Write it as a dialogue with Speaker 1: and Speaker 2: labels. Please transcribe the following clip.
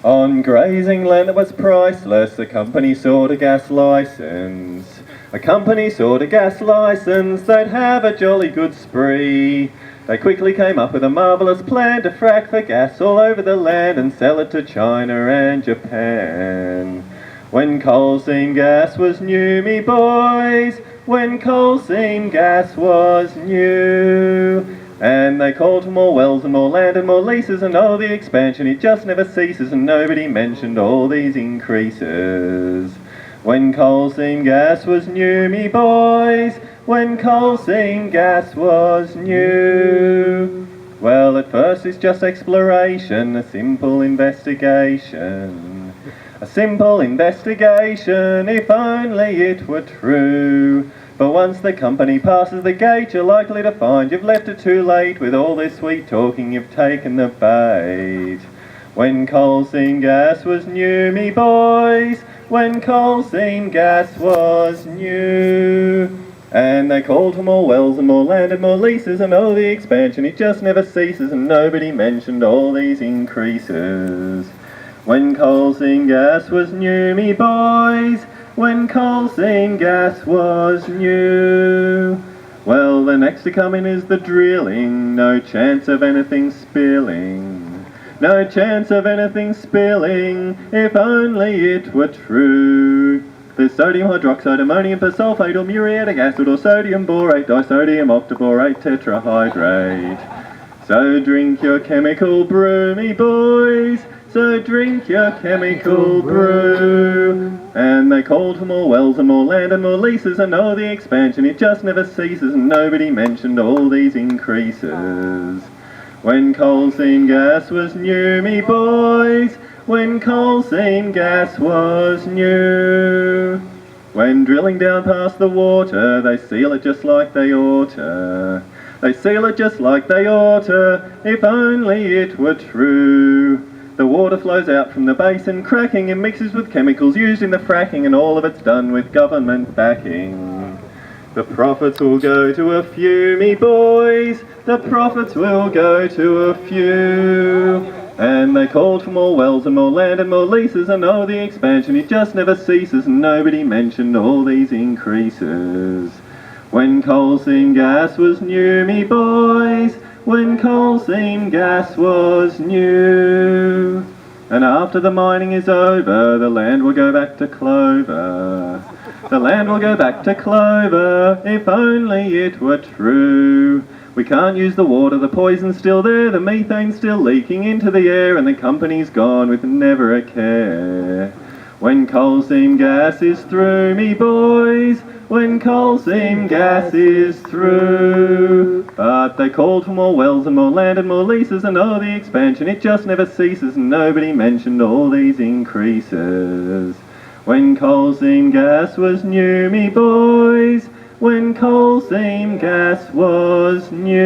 Speaker 1: On grazing land that was priceless, the company sought a gas license. A company sought a gas license, they'd have a jolly good spree. They quickly came up with a marvellous plan to frack for gas all over the land and sell it to China and Japan. When coal seam gas was new, me boys, when coal seam gas was new. And they called for more wells and more land and more leases, and oh, the expansion, it just never ceases, and nobody mentioned all these increases. When coal seam gas was new, me boys, when coal seam gas was new. Well, at first it's just exploration, a simple investigation. A simple investigation, if only it were true. But once the company passes the gate, you're likely to find you've left it too late. With all this sweet talking, you've taken the bait. When coal seam gas was new, me boys, when coal seam gas was new. And they called for more wells and more land and more leases, and oh, the expansion, it just never ceases, and nobody mentioned all these increases. When coal seam gas was new, me boys, when coal seam gas was new. Well, the next to come in is the drilling, no chance of anything spilling. No chance of anything spilling, if only it were true. There's sodium hydroxide, ammonium persulfate, or muriatic acid, or sodium borate, disodium octaborate, tetrahydrate. So drink your chemical brew, me boys, so drink your chemical brew. And they called for more wells and more land and more leases, and oh, the expansion, it just never ceases, and nobody mentioned all these increases. When coal seam gas was new, me boys, when coal seam gas was new. When drilling down past the water, they seal it just like they oughta. They seal it just like they oughta, if only it were true. The water flows out from the basin, cracking and mixes with chemicals used in the fracking, and all of it's done with government backing. The profits will go to a few, me boys, the profits will go to a few. And they called for more wells and more land and more leases, and oh, the expansion, it just never ceases, and nobody mentioned all these increases. When coal seam gas was new, me boys, when coal seam gas was new. And after the mining is over, the land will go back to clover. The land will go back to clover, if only it were true. We can't use the water, the poison's still there, the methane's still leaking into the air, and the company's gone with never a care. When coal seam gas is through, me boys, when coal seam gas is through. But they called for more wells and more land and more leases, and oh, the expansion, it just never ceases, and nobody mentioned all these increases. When coal seam gas was new, me boys, when coal seam gas was new.